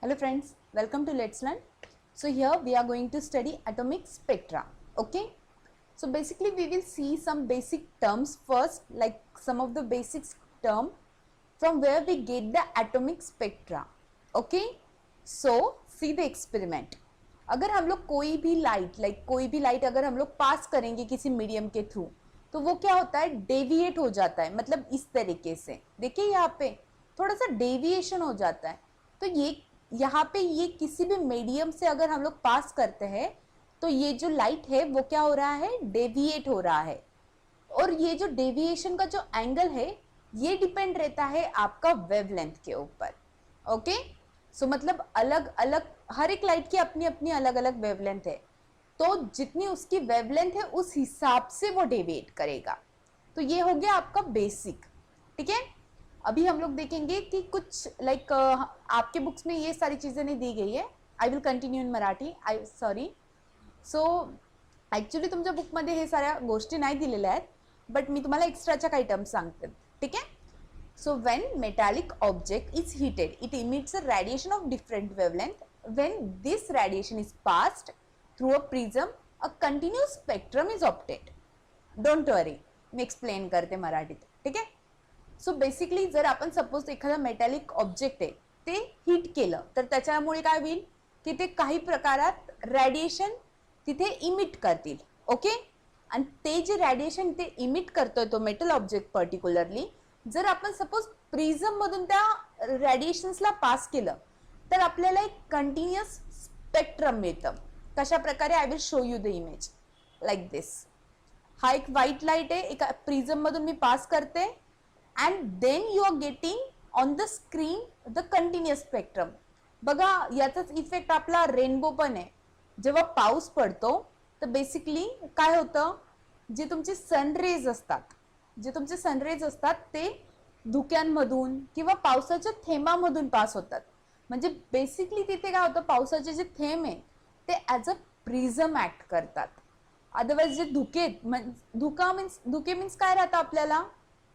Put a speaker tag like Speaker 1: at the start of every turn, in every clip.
Speaker 1: Hello friends, welcome to Let's Learn. So here we are going to study atomic spectra. Okay. So basically we will see some basic terms first, like some of the basics term from where we get the atomic spectra. Okay. So see the experiment. अगर हम लोग कोई भी light अगर हम लोग pass करेंगे किसी medium के through, तो वो क्या होता है, डेविएट हो जाता है. मतलब इस तरीके से देखिए यहाँ पे थोड़ा सा डेविएशन हो जाता है. तो ये यहाँ पे ये किसी भी मीडियम से अगर हम लोग पास करते हैं तो ये जो लाइट है वो क्या हो रहा है, डेविएट हो रहा है. और ये जो डेविएशन का जो एंगल है ये डिपेंड रहता है आपका वेवलेंथ के ऊपर. ओके. सो मतलब अलग अलग हर एक लाइट की अपनी अपनी अलग अलग वेवलेंथ है, तो जितनी उसकी वेवलेंथ है उस हिसाब से वो डेविएट करेगा. तो ये हो गया आपका बेसिक. ठीक है. अभी हम लोग देखेंगे कि कुछ आपके बुक्स में ये सारी चीजें नहीं दी गई है. I will continue in Marathi. I sorry. So actually तुमच्या बुकमध्ये हे साऱ्या गोष्टी नाही दिलेल्या आहेत, बट मी तुम्हाला एक्स्ट्राच्या काही टर्म्स सांगते. ठीक आहे. So when metallic object is heated it emits a radiation of different wavelength. When this radiation is passed through a prism a continuous spectrum is obtained. Don't worry, me explain करते मराठीत. ठीक आहे. So basically जर आपण suppose एखादा metallic object आहे ते heat केलं तर त्याच्यामुळे काय होईल की ते काही प्रकारात रेडिएशन तिथे इमिट करतील. ओके. आणि ते जे रेडिएशन ते इमिट करतोय तो मेटल ऑब्जेक्ट पर्टिक्युलरली, जर आपण सपोज प्रिझम मधून त्या रेडिएशन्सला पास केलं तर आपल्याला एक कंटिन्युअस स्पेक्ट्रम मिळतं. कशा प्रकारे, I will show you the image like this. हा एक व्हाईट लाईट आहे, एका प्रिझम मधून मी पास करते and then you are getting on the screen the continuous spectrum. बघा याचाच इफेक्ट आपला रेनबो पण आहे. जेव्हा पाऊस पडतो तर बेसिकली काय होतं, जे तुमचे सनरेज असतात ते धुक्यांमधून किंवा पावसाच्या थेंबामधून पास होतात. म्हणजे बेसिकली तिथे काय होतं, पावसाचे जे थेंब आहे ते ॲज अ प्रिझम ऍक्ट करतात. अदरवाइज जे धुके मीन्स काय राहतं आपल्याला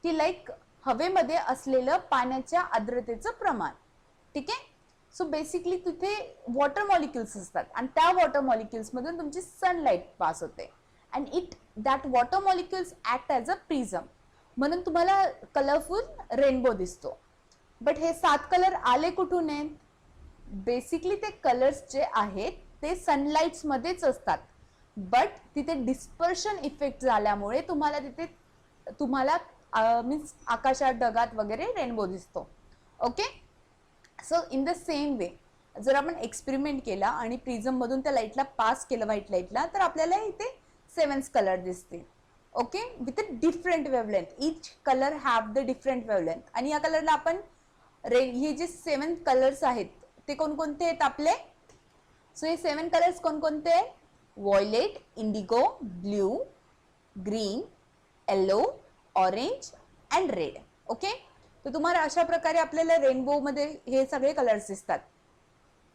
Speaker 1: की लाईक हवेमध्ये असलेलं पाण्याच्या आर्द्रतेचं प्रमाण. ठीक आहे. सो बेसिकली तिथे वॉटर मॉलिक्युल्स असतात आणि त्या वॉटर मॉलिक्युल्स मधून तुमची सनलाईट पास होते and that water molecules act as a prism. म्हणून तुम्हाला कलरफुल रेनबो दिसतो. बट हे 7 कलर आले कुठून आहेत? बेसिकली ते कलर्स जे आहेत ते सनलाइट्स मध्येच असतात, बट तिथे डिस्पर्शन इफेक्ट झाल्यामुळे तुम्हाला मीन्स आकाशात ढगात वगैरे रेनबो दिसतो. Okay. So in the same way जर आपण एक्सपेरिमेंट केला आणि प्रिझम मधून त्या लाईटला पास केलं व्हाईट लाईटला, तर आपल्याला इथे 7 कलर दिसतील. Okay. With a different wavelength. Each colour have the different wavelength. आणि या कलरला आपण हे जे 7 कलर्स आहेत ते कोणकोणते आहेत आपले? सो हे 7 कलर्स कोणकोणते? Violet, Indigo, blue, green, yellow, orange and red. Okay. तर तुम्हाला अशा प्रकारे आपल्याला रेनबो मध्ये हे सगळे कलर्स दिसतात.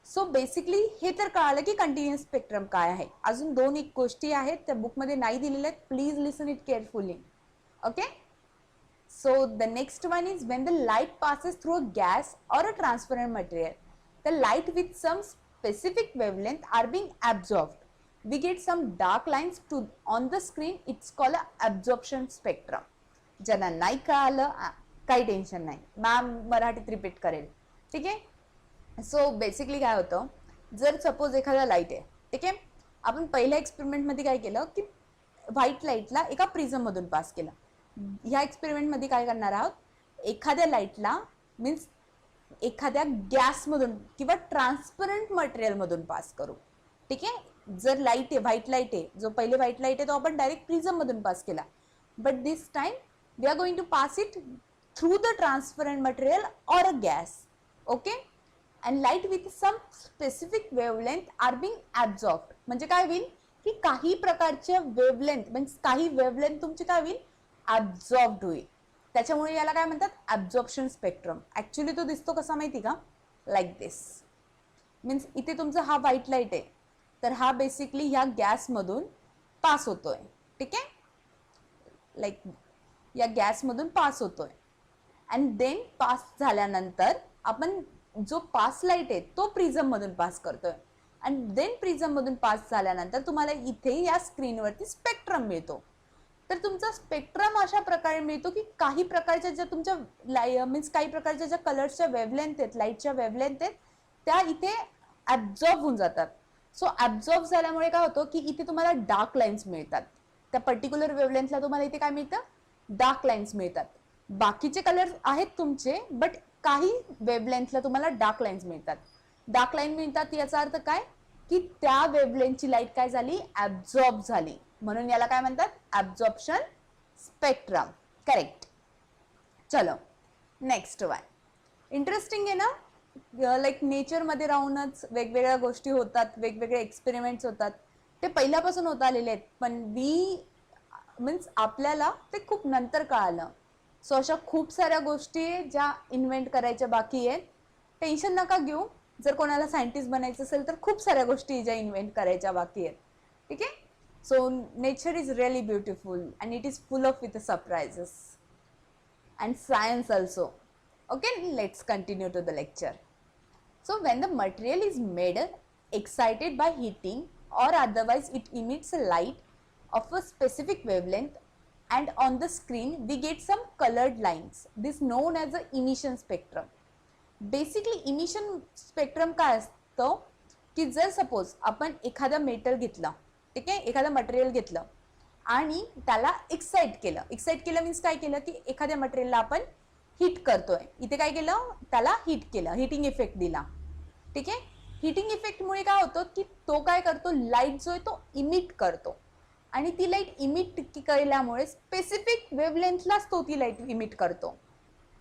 Speaker 1: सो बेसिकली हे तर कळालं की कंटिन्युअस स्पेक्ट्रम काय आहे. अजून 2 एक गोष्टी आहेत त्या बुकमध्ये नाही दिलेल्या आहेत. Please listen it carefully. Okay. So the next one is when the light passes through a gas or a transparent material, the light with some specific wavelength are being absorbed. we get some dark lines to on the screen. It's called a absorption spectrum. ज्यांना नाही कळालं काही tension नाही, ma'am मराठीत repeat करेल. ठीक आहे. So basically काय होतं, जर सपोज एखादा लाईट आहे, ठीक आहे, आपण पहिल्या एक्सपेरिमेंटमध्ये काय केलं की व्हाईट लाईटला एका प्रिझम मधून पास केलं. ह्या एक्सपेरिमेंटमध्ये काय करणार आहोत, एखाद्या लाईटला मीन्स एखाद्या गॅसमधून किंवा ट्रान्सपरंट मटेरियल मधून पास करू. ठीक आहे. जर लाईट आहे, व्हाईट लाईट आहे, जो पहिले व्हाईट लाईट आहे तो आपण डायरेक्ट प्रिझम मधून पास केला, but this time we are going to pass it through the transparent material or a gas. Okay. And light with some specific wavelength are being absorbed. म्हणजे काय होईल की काही प्रकारच्या वेवलेंथ मीन्स काही wavelength तुमची काय होईल, ॲब्झॉर्ब्ड होईल. त्याच्यामुळे याला काय म्हणतात, ॲब्झॉर्प्शन स्पेक्ट्रम. ॲक्च्युली तो दिसतो कसा माहिती का, लाईक दिस. मीन्स इथे तुमचा हा व्हाईट लाईट आहे, तर हा बेसिकली ह्या गॅसमधून पास होतोय. ठीक आहे. लाईक या गॅसमधून पास होतोय अँड देन पास झाल्यानंतर आपण जो पास लाईट आहे तो प्रिझम मधून पास करतोय आणि देन प्रिझम मधून पास झाल्यानंतर तुम्हाला इथे या स्क्रीनवरती स्पेक्ट्रम मिळतो. तर तुमचा स्पेक्ट्रम अशा प्रकारे मिळतो की काही प्रकारच्या ज्या तुमच्या मीन्स काही प्रकारच्या ज्या कलर्सच्या वेव्हलेंथ आहेत, लाईटच्या वेव्हलेंथ आहेत, त्या इथे ऍब्झॉर्ब होऊन जातात. सो ऍब्झॉर्ब झाल्यामुळे काय होतं की इथे तुम्हाला डार्क लाईन्स मिळतात. त्या पर्टिक्युलर वेव्हलेंथला तुम्हाला इथे काय मिळतं, डार्क लाईन्स मिळतात. बाकीचे कलर आहेत तुमचे, बट काही वेव्हलेंथला तुम्हाला डार्क लाईन्स मिळतात. डार्क लाईन मिळतात याचा अर्थ काय की त्या वेव्हलेंथची लाईट काय झाली, ऍब्झॉर्ब झाली. म्हणून याला काय म्हणतात, ऍब्झॉर्प्शन स्पेक्ट्रम. करेक्ट. चलो नेक्स्ट वन. इंटरेस्टिंग आहे ना, लाईक नेचरमध्ये राहूनच वेगवेगळ्या गोष्टी होतात, वेगवेगळे एक्सपेरिमेंट्स होतात. ते पहिल्यापासून होत आलेले आहेत, पण मीन्स आपल्याला ते खूप नंतर कळालं. सो अशा खूप साऱ्या गोष्टी ज्या इन्व्हेंट करायच्या बाकी आहेत. टेन्शन नका घेऊ, जर कोणाला सायंटिस्ट बनायचं असेल तर खूप साऱ्या गोष्टी ज्या इन्व्हेंट करायच्या बाकी आहेत. ठीक आहे. So nature is really beautiful and it is full of with surprises and science also. Okay, let's continue to the lecture. So when the material is made excited by heating or otherwise it emits a light of a specific wavelength and on the screen we get some colored lines. This known as the emission spectrum. Basically emission spectrum काय असतं की जर suppose आपण एखादा metal घेतला, ठीक आहे, एखादा मटेरियल घेतलं आणि त्याला एक्साइट केलं मीन्स काय केलं की एखाद्या मटेरियलला आपण हीट करतोय. इथे काय केलं, त्याला हीट केलं, हीटिंग इफेक्ट दिला. ठीक आहे. हीटिंग इफेक्टमुळे काय होतं की तो काय करतो, लाईट जो आहे तो इमिट करतो आणि ती लाईट इमिट केल्यामुळे स्पेसिफिक वेव्हलेंथलाच तो ती लाईट इमिट करतो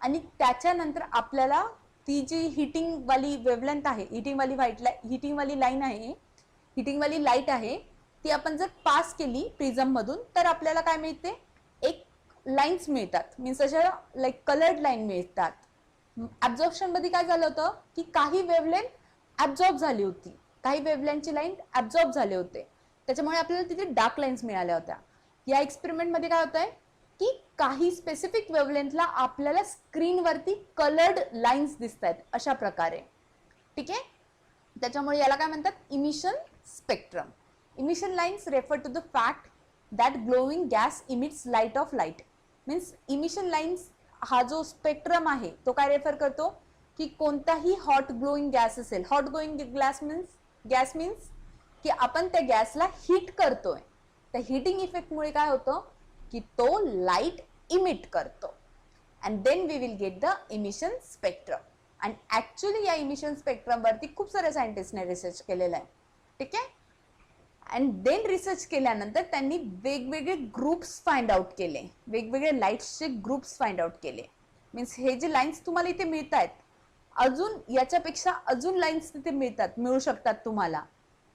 Speaker 1: आणि त्याच्यानंतर आपल्याला ती जी हिटिंग वाली वेव्हलेंथ आहे, हिटिंग वाली लाईट आहे ती आपण जर पास केली प्रिझम मधून तर आपल्याला काय मिळते, एक लाईन्स मिळतात. मीन्स अशा लाईक कलर्ड लाईन मिळतात. ऍब्झॉर्प्शन मध्ये काय झालं होतं की काही वेव्हलेंथ ऍब्झॉर्ब झाली होती, काही वेव्हलेंथची लाईन ऍब्झॉर्ब झाले होते, त्याच्यामुळे आपल्याला तिथे डार्क लाईन्स मिळाल्या होत्या. या एक्सपेरिमेंट मध्ये काय होतंय की काही स्पेसिफिक वेव्हलेंथला आपल्याला स्क्रीनवरती कलर्ड लाईन्स दिसत आहेत अशा प्रकारे. ठीक आहे. त्याच्यामुळे याला काय म्हणतात, emission spectrum. Emission lines refer to the fact that glowing gas emits light of light. Means emission lines हा जो स्पेक्ट्रम आहे तो काय रेफर करतो की कोणताही हॉट ग्लोईंग गॅस असेल, हॉट ग्लोईंग गॅस मीन्स की आपण त्या गॅसला हीट करतोय, त्या हिटिंग इफेक्टमुळे काय होतं की तो लाईट इमिट करतो and then we will get the emission spectrum. And actually या इमिशन स्पेक्ट्रम वरती खूप साऱ्या सायंटिस्टने रिसर्च केलेला आहे. ठीक आहे. अँड देन रिसर्च केल्यानंतर त्यांनी वेगवेगळे ग्रुप्स फाइंड आउट केले, वेगवेगळे लाईट्सचे ग्रुप्स फाइंड आउट केले. मीन्स हे जे लाईन्स तुम्हाला इथे मिळत आहेत, अजून याच्यापेक्षा अजून लाईन्स तिथे मिळू शकतात तुम्हाला.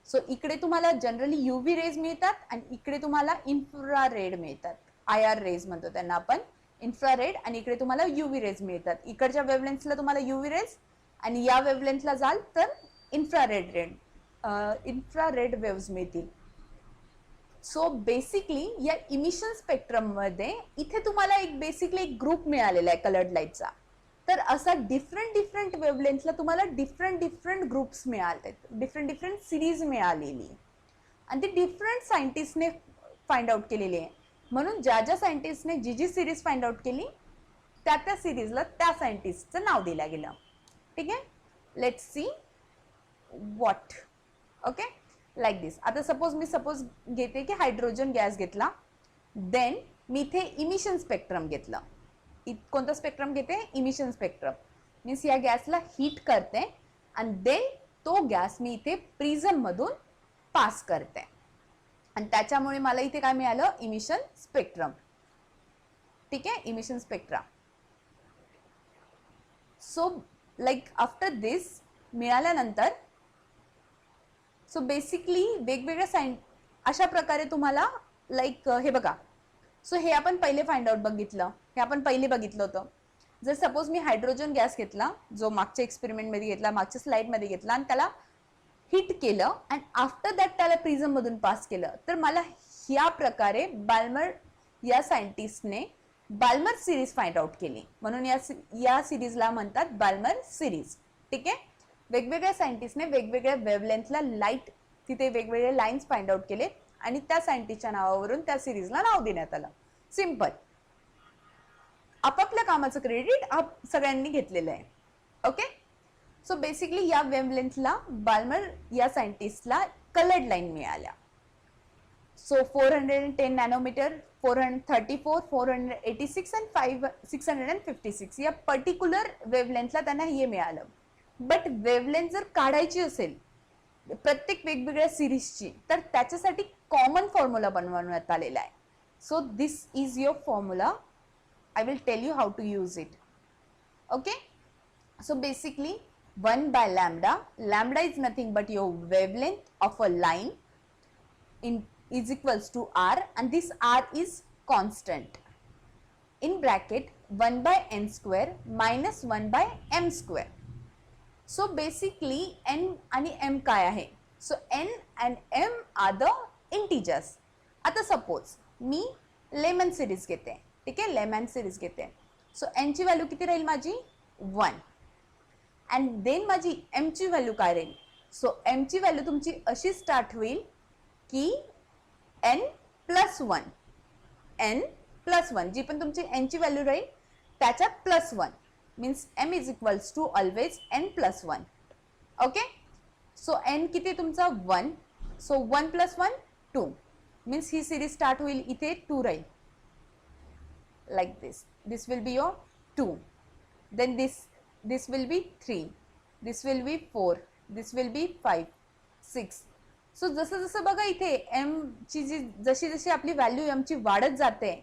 Speaker 1: सो इकडे तुम्हाला जनरली युव्ही रेज मिळतात आणि इकडे तुम्हाला इन्फ्रारेड मिळतात. IR रेज म्हणतो त्यांना आपण, इन्फ्रारेड, आणि इकडे तुम्हाला युव्ही रेज मिळतात. इकडच्या वेव्हलेंथला तुम्हाला युव्ही रेज आणि या वेव्हलेंथला जाल तर इन्फ्रारेड वेव्स मिळतील. सो बेसिकली या इमिशन स्पेक्ट्रम मध्ये इथे तुम्हाला एक ग्रुप मिळालेला आहे कलर्ड लाईटचा. तर असा डिफरंट वेव्हलेंथला तुम्हाला डिफरंट ग्रुप्स मिळाले, डिफरंट सिरीज मिळालेली आणि ती डिफरंट सायंटिस्टने फाइंड आउट केलेली आहे. म्हणून ज्या सायंटिस्टने जी सिरीज फाइंड आउट केली त्या सिरीजला त्या सायंटिस्टचं नाव दिलं गेलं. ठीक आहे. Let's see what. Okay, like this. आता सपोज घेते की हायड्रोजन गॅस घेतला, देन मी इथे इमिशन स्पेक्ट्रम घेतलं. कोणता स्पेक्ट्रम घेते, इमिशन स्पेक्ट्रम. मीन्स या गॅसला हीट करते आणि देन तो गॅस मी इथे प्रिझम मधून पास करते आणि त्याच्यामुळे मला इथे काय मिळालं, इमिशन स्पेक्ट्रम. ठीक आहे, emission spectrum. So like after this मिळाल्यानंतर सो बेसिकली वेगवेगळ्या अशा प्रकारे तुम्हाला लाईक हे बघा. सो हे आपण पहिले फाइंड आउट बघितलं, हे आपण पहिले बघितलं होतं. जर सपोज मी हायड्रोजन गॅस घेतला, जो मागच्या एक्सपेरिमेंट मध्ये घेतला, मागच्या स्लाइड मध्ये घेतला आणि त्याला हिट केलं आणि आफ्टर दॅट त्याला प्रिझम मधून पास केलं, तर मला ह्या प्रकारे बाल्मर या सायंटिस्टने बाल्मर सिरीज फाइंड आउट केली. म्हणून या सिरीजला म्हणतात बाल्मर सिरीज. ठीक आहे. वेगवेगळ्या सायंटिस्टने वेगवेगळ्या वेव्हलेंथला लाईट तिथे वेगवेगळे लाईन्स फाइंड आउट केले आणि त्या सायंटिस्टच्या नावावरून त्या सिरीजला नाव देण्यात आलं. सिंपल. आपापल्या कामाचं क्रेडिट सगळ्यांनी घेतलेलं आहे. ओके. सो बेसिकली या वेव्हलेंथला बाल्मर या सायंटिस्टला कलर्ड लाईन मिळाल्या. सो 410 नॅनोमीटर, 434, 486 आणि 656 या पर्टिक्युलर वेव्हलेंथला त्यांना हे मिळालं. बट वेव्हलेंथ जर काढायची असेल प्रत्येक वेगवेगळ्या सिरीजची तर त्याच्यासाठी कॉमन फॉर्म्युला बनवण्यात आलेला आहे. So this is your formula. I will tell you how to use it. Okay. So basically 1 by lambda. Lambda is nothing but your wavelength of a line is equals to r, and this r is constant. In bracket 1 by n square minus 1 by m square. So basically n आणि m काय आहे? So n and m are the integers. आता suppose मी lemon series घेते. ठीक आहे, lemon series घेते. So N ची value किती राहील माझी? 1. अँड देन माझी एम ची व्हॅल्यू काय राहील? सो एम ची व्हॅल्यू तुमची अशी स्टार्ट होईल की एन प्लस 1, एन प्लस 1, जी पण तुमची एन ची व्हॅल्यू राहील त्याच्यात plus 1 means M is equals to always N plus 1. Okay. So N किती तुमचा? 1. सो 1 प्लस 1 2 मीन्स ही सिरीज स्टार्ट होईल इथे 2 राहील. Like this will be your 2, then this will be 3, this will be 4, this will be 5, 6. So जसं जसं बघा इथे m ची जी जशी जशी आपली व्हॅल्यू m ची वाढत जाते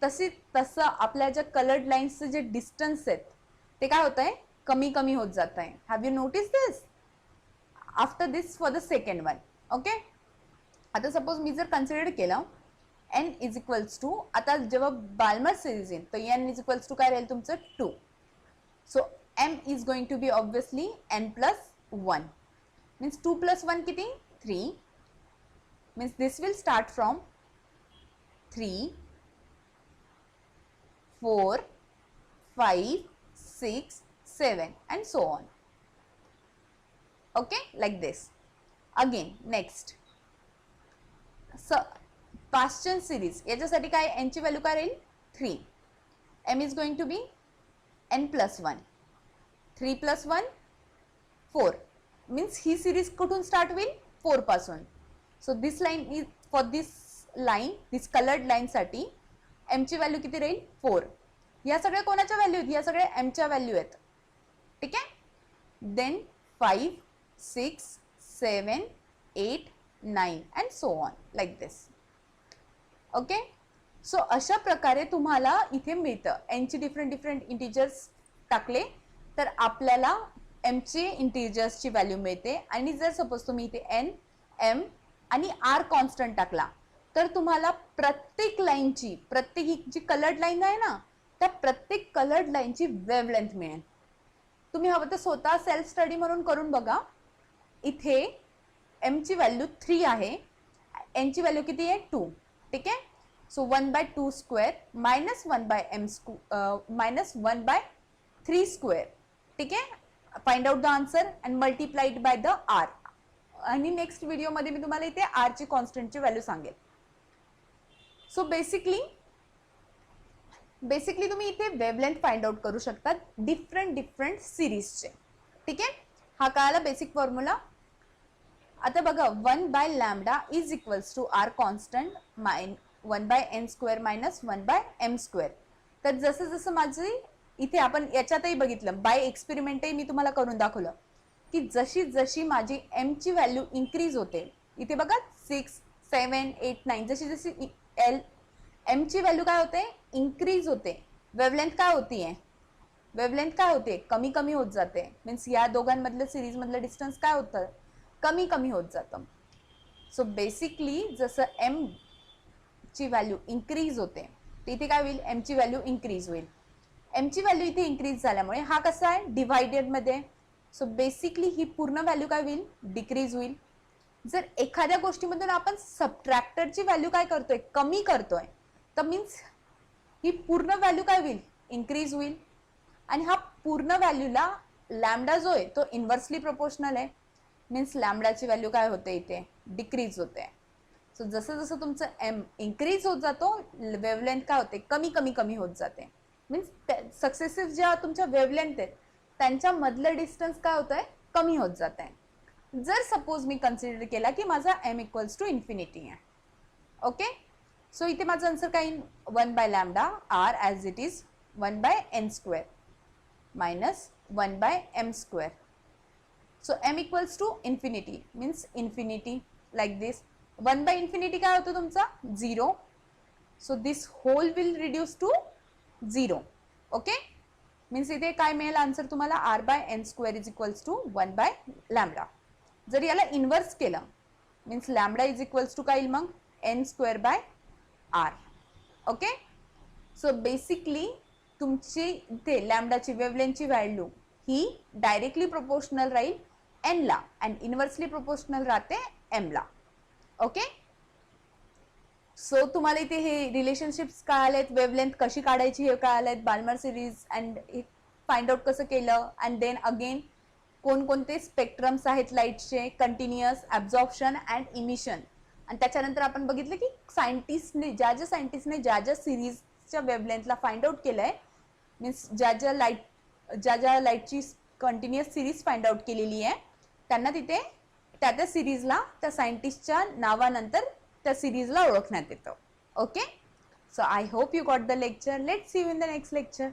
Speaker 1: तसं आपल्या ज्या कलर्ड लाईन्सचे जे डिस्टन्स आहेत ते काय होत आहे? कमी कमी होत जात आहे. Have you notice this? After this for the second one. Okay. आता सपोज मी जर कन्सिडर केलं n इज इक्वल्स टू, आता जेव्हा बाल्मर सिरीज येईल तर n इज इक्वल्स टू काय राहील तुमचं? 2. So m is going to be obviously n plus 1 means 2 plus 1 किती? 3 means this will start from 3, 4, 5, 6, 7 and so on. Okay, like this. Again next Paschen series याच्यासाठी काय? n ची value काय राहील? 3. m is going to be n plus 1, 3 plus 1 4 means ही series कुठून start होईल? 4 पासून. So this line is for this line, this coloured line साठी m ची व्हॅल्यू किती राहील? 4. या सगळ्या कोणाच्या व्हॅल्यू आहेत? या सगळ्या m च्या व्हॅल्यू आहेत. ठीक आहे. Then 5, 6, 7, 8, 9 and so on like this. Okay. So अशा प्रकारे तुम्हाला इथे मिळतं. एन ची डिफरंट इंटिजर्स टाकले तर आपल्याला एम ची इंटिजर्सची व्हॅल्यू मिळते. आणि जर सपोज तुम्ही इथे एन, एम आणि आर कॉन्स्टंट टाकला तर तुम्हाला प्रत्येक लाईनची, प्रत्येक जी कलर्ड लाईन आहे ना त्या प्रत्येक कलर्ड लाईनची वेव्हलेंथ मिळेल. तुम्ही हवं तर स्वतः सेल्फ स्टडी म्हणून करून बघा. इथे एम ची व्हॅल्यू 3 आहे, एन ची व्हॅल्यू किती आहे? 2. ठीक आहे. So 1 by 2 square minus 1 by m minus 1 by 3 square. ठीक आहे. Find out the answer and multiplied by the R. आणि नेक्स्ट व्हिडिओमध्ये मी तुम्हाला इथे आर ची कॉन्स्टंटची व्हॅल्यू सांगेल. सो बेसिकली तुम्ही इथे वेव्हलेंथ फाइंड आउट करू शकता डिफरंट सिरीजचे. ठीक आहे. हा कळाला बेसिक फॉर्म्युला. आता बघा 1 by lambda is equals to R constant 1 by n square minus 1 by m square. तर जसं जसं माझी इथे आपण याच्यातही बघितलं बाय एक्सपेरिमेंटही मी तुम्हाला करून दाखवलं की जशी जशी माझी m ची व्हॅल्यू इन्क्रीज होते, इथे बघा 6, 7, 8, 9 जशी जशी m ची व्हॅल्यू काय होते? इन्क्रीज होते. वेव्हलेंथ काय होतीये? वेव्हलेंथ काय होते? कमी कमी होत जाते. मीन्स या दोघांमधलं सिरीज मधलं डिस्टन्स काय होतं? कमी कमी होत जातं. सो बेसिकली जसं m ची व्हॅल्यू इन्क्रीज होते इथे काय होईल? m ची व्हॅल्यू इन्क्रीज होईल. m ची व्हॅल्यू इथे इन्क्रीज झाल्यामुळे हा कसा आहे? डिवायडेड मध्ये. सो बेसिकली ही पूर्ण व्हॅल्यू काय होईल? डिक्रीज होईल. जर एखाद्या गोष्टीमधून आपण सबट्रॅक्टरची व्हॅल्यू काय करतोय? कमी करतोय तर मीन्स ही पूर्ण व्हॅल्यू काय होईल? इन्क्रीज होईल. आणि हा पूर्ण व्हॅल्यूला लॅमडा जो आहे तो इन्व्हर्सली प्रोपोर्शनल आहे, मीन्स लॅमडाची व्हॅल्यू काय होते इथे डिक्रीज होते. सो जसं जसं तुमचं एम इन्क्रीज होत जातो वेवलेंथ काय होते कमी कमी कमी होत जाते. मीन्स सक्सेसिव्ह ज्या तुमच्या वेवलेंथ आहेत त्यांच्या मधलं डिस्टन्स काय होत आहे कमी होत जात आहे. जर सपोज मी कन्सिडर केला की माझा एम इक्वल्स टू इन्फिनिटी आहे. ओके, सो इथे माझं आन्सर काय 1 by lambda R as it is 1 by N square minus 1 by M square. So M equals to infinity means infinity like this. 1 by infinity काय होतं तुमचा 0. So this whole will reduce to 0. Okay, means इथे काय मिळेल answer तुम्हाला R by N square is equals to 1 by lambda. जर याला inverse केलं means lambda is equals to काय येईल मग N square by R. Okay, so basically तुमची इथे लॅमडाची वेवलेंथची व्हॅल्यू ही डायरेक्टली प्रोपोर्शनल राहील एन ला अँड इन्व्हर्सली प्रोपोर्शनल राहते एम ला. ओके, सो तुम्हाला इथे हे रिलेशनशिप्स कळालेत, वेवलेंथ कशी काढायची हे कळालेत, बाल्मर सिरीज अँड हे फाइंड आउट कसं केलं अँड देन अगेन कोणकोणते स्पेक्ट्रम्स आहेत लाईटचे, कंटिन्युअस, ॲब्झॉर्प्शन अँड इमिशन. आणि त्याच्यानंतर आपण बघितलं की सायंटिस्टने ज्या ज्या सिरीजच्या वेवलेंथला फाइंड आउट केलं आहे मीन्स ज्या लाईटची कंटिन्युअस सिरीज फाइंड आउट केलेली आहे त्यांना तिथे त्या सिरीजला त्या सायंटिस्टच्या नावानंतर त्या सिरीजला ओळखण्यात येतं. Okay, so I hope you got the lecture. Let's see you in the next lecture.